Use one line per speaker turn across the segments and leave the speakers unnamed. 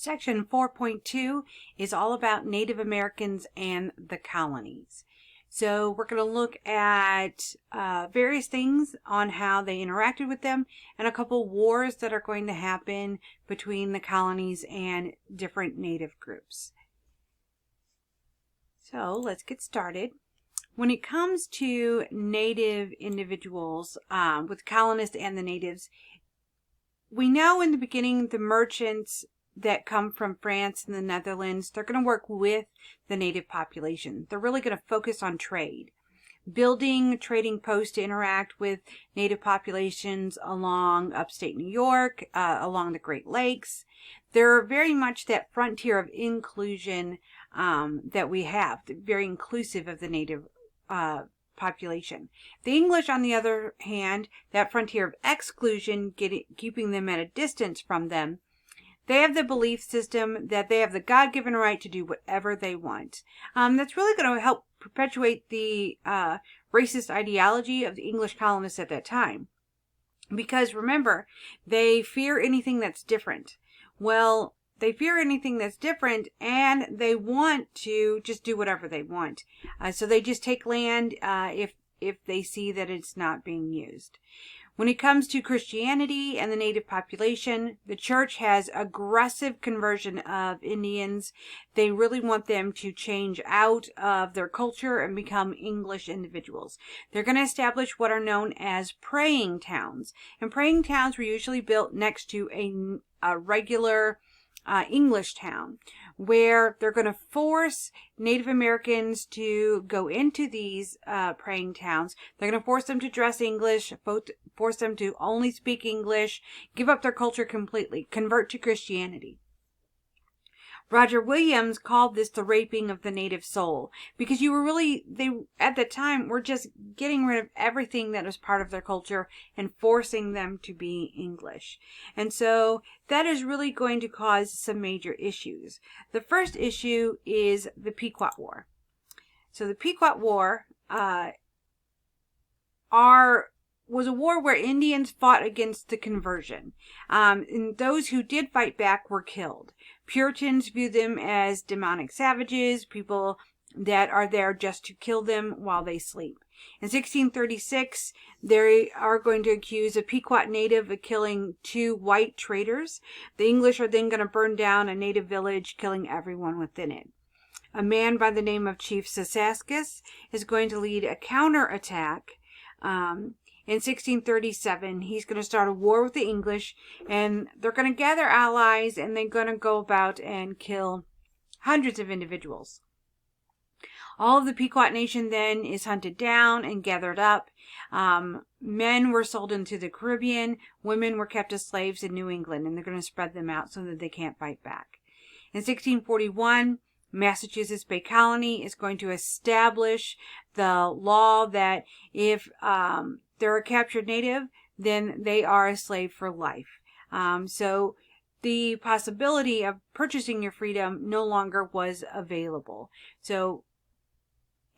Section 4.2 is all about Native Americans and the colonies. So we're going to look at various things on how they interacted with them and a couple wars that are going to happen between the colonies and different native groups. So let's get started. When it comes to native individuals, with colonists and the natives, we know in the beginning the merchants that come from France and the Netherlands, they're going to work with the native population. They're really going to focus on trade, building trading posts to interact with native populations along upstate New York, along the Great Lakes. They're very much that frontier of inclusion that we have, very inclusive of the native population. The English, on the other hand, that frontier of exclusion, keeping them at a distance from them. They have the belief system that they have the God-given right to do whatever they want. That's really going to help perpetuate the racist ideology of the English colonists at that time. Because remember, they fear anything that's different. Well, they fear anything that's different, and they want to just do whatever they want. So they just take land if they see that it's not being used. When it comes to Christianity and the native population, the church has aggressive conversion of Indians. They really want them to change out of their culture and become English individuals. They're going to establish what are known as praying towns. And praying towns were usually built next to a regular English town, where they're going to force Native Americans to go into these praying towns. They're going to force them to dress English, force them to only speak English, give up their culture completely, convert to Christianity. Roger Williams called this the raping of the native soul, because they at the time were just getting rid of everything that was part of their culture and forcing them to be English. And so that is really going to cause some major issues. The first issue is the Pequot War. So the Pequot War was a war where Indians fought against the conversion. And those who did fight back were killed. Puritans view them as demonic savages, people that are there just to kill them while they sleep. In 1636, they are going to accuse a Pequot native of killing 2 white traders. The English are then going to burn down a native village, killing everyone within it. A man by the name of Chief Sasaskus is going to lead a counterattack. In 1637, he's going to start a war with the English, and they're going to gather allies, and they're going to go about and kill hundreds of individuals. All of the Pequot Nation then is hunted down and gathered up. Men were sold into the Caribbean. Women were kept as slaves in New England, and they're going to spread them out so that they can't fight back. In 1641, Massachusetts Bay Colony is going to establish the law that if they're a captured native, then they are a slave for life. So the possibility of purchasing your freedom no longer was available. So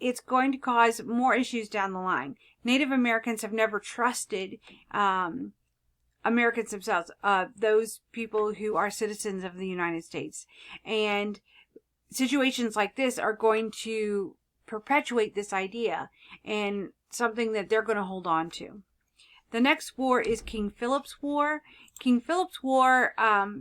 it's going to cause more issues down the line. Native Americans have never trusted Americans themselves, those people who are citizens of the United States. And situations like this are going to perpetuate this idea and something that they're going to hold on to. The next war is King Philip's War. King Philip's War,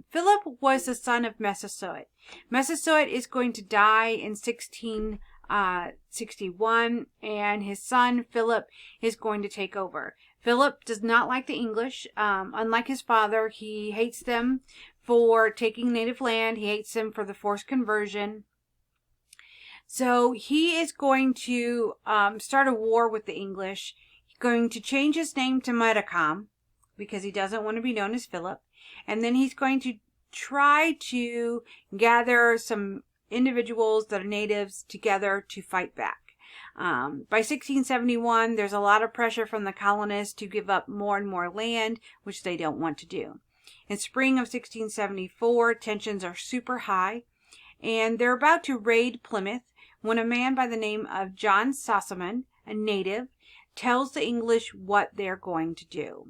Philip was the son of Massasoit. Massasoit is going to die in 1661, and his son Philip is going to take over. Philip does not like the English. Unlike his father, he hates them for taking native land. He hates them for the forced conversion. So he is going to start a war with the English. He's going to change his name to Metacom because he doesn't want to be known as Philip. And then he's going to try to gather some individuals that are natives together to fight back. By 1671, there's a lot of pressure from the colonists to give up more and more land, which they don't want to do. In spring of 1674, tensions are super high, and they're about to raid Plymouth when a man by the name of John Sassamon, a native, tells the English what they're going to do.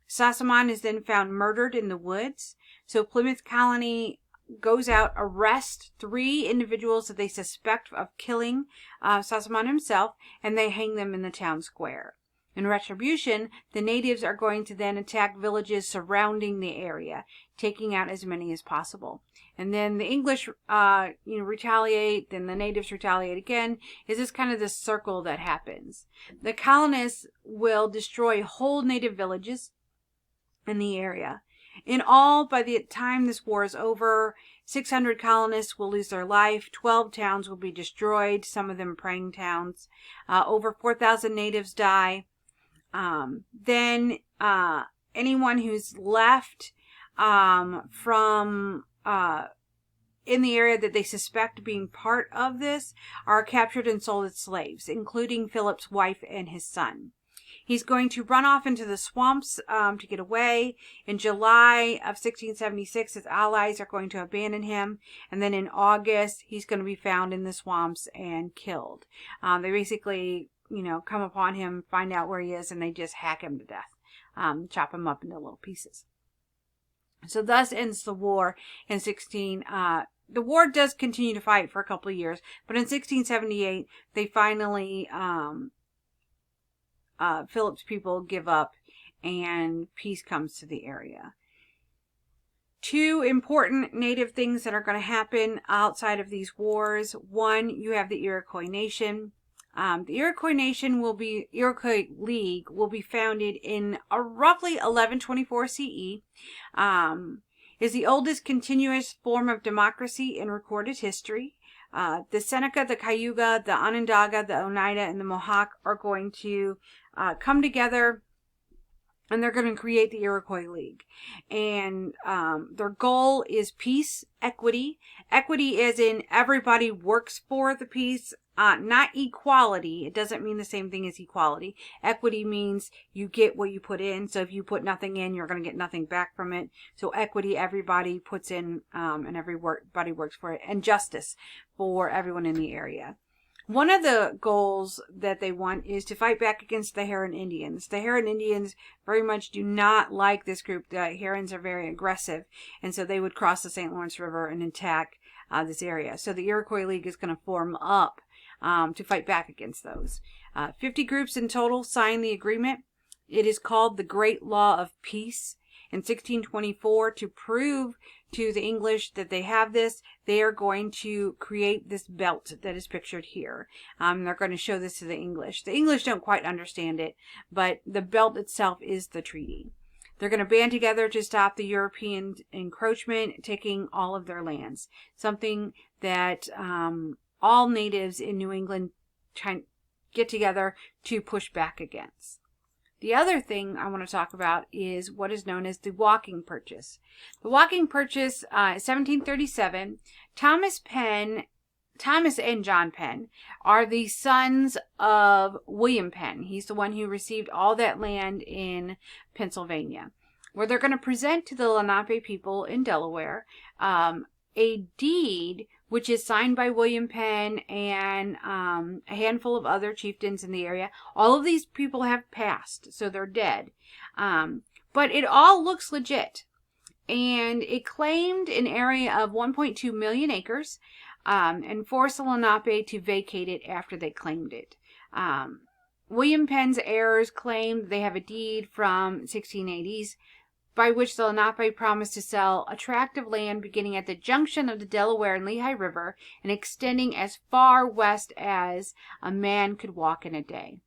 Sassamon is then found murdered in the woods, so Plymouth Colony goes out, arrests 3 individuals that they suspect of killing Sassamon himself, and they hang them in the town square. In retribution, the natives are going to then attack villages surrounding the area, taking out as many as possible. And then the English, retaliate, then the natives retaliate again. Is this kind of this circle that happens? The colonists will destroy whole native villages in the area. In all, by the time this war is over, 600 colonists will lose their life. 12 towns will be destroyed, some of them praying towns. Over 4,000 natives die. Then anyone who's left from in the area that they suspect being part of this are captured and sold as slaves, including Philip's wife and his son. He's going to run off into the swamps to get away. In July of 1676, his allies are going to abandon him. And then in August, he's going to be found in the swamps and killed. They basically, come upon him, find out where he is, and they just hack him to death. Chop him up into little pieces. So thus ends the war in the war does continue to fight for a couple of years, but in 1678, they finally, Philip's people give up and peace comes to the area. 2 important native things that are going to happen outside of these wars. One, you have the Iroquois Nation. The Iroquois League will be founded in roughly 1124 CE. Is the oldest continuous form of democracy in recorded history. The Seneca, the Cayuga, the Onondaga, the Oneida, and the Mohawk are going to come together, and they're going to create the Iroquois League. And their goal is peace, equity. Equity as in everybody works for the peace, not equality. It doesn't mean the same thing as equality. Equity means you get what you put in. So if you put nothing in, you're going to get nothing back from it. So equity, everybody puts in, and everybody works for it. And justice for everyone in the area. One of the goals that they want is to fight back against the Huron Indians. The Huron Indians very much do not like this group. The Hurons are very aggressive, and so they would cross the St. Lawrence River and attack this area. So the Iroquois League is going to form up to fight back against those. 50 groups in total signed the agreement. It is called the Great Law of Peace. In 1624, to prove to the English that they have this, they are going to create this belt that is pictured here. They're going to show this to the English. The English don't quite understand it, but the belt itself is the treaty. They're going to band together to stop the European encroachment, taking all of their lands. Something that all natives in New England get together to push back against. The other thing I want to talk about is what is known as the walking purchase. The walking purchase, 1737, Thomas and John Penn are the sons of William Penn. He's the one who received all that land in Pennsylvania, where they're going to present to the Lenape people in Delaware a deed which is signed by William Penn and a handful of other chieftains in the area. All of these people have passed, so they're dead. But it all looks legit. And it claimed an area of 1.2 million acres and forced the Lenape to vacate it after they claimed it. William Penn's heirs claimed they have a deed from 1680s by which the Lenape promised to sell a tract of land beginning at the junction of the Delaware and Lehigh River and extending as far west as a man could walk in a day.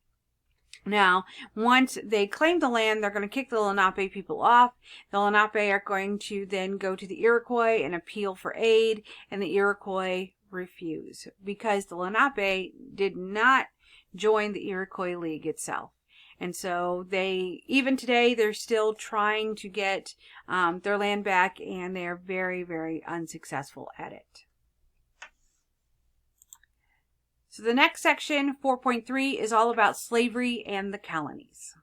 Now, once they claim the land, they're going to kick the Lenape people off. The Lenape are going to then go to the Iroquois and appeal for aid, and the Iroquois refuse because the Lenape did not join the Iroquois League itself. And so even today, they're still trying to get their land back, and they're very, very unsuccessful at it. So the next section, 4.3, is all about slavery and the colonies.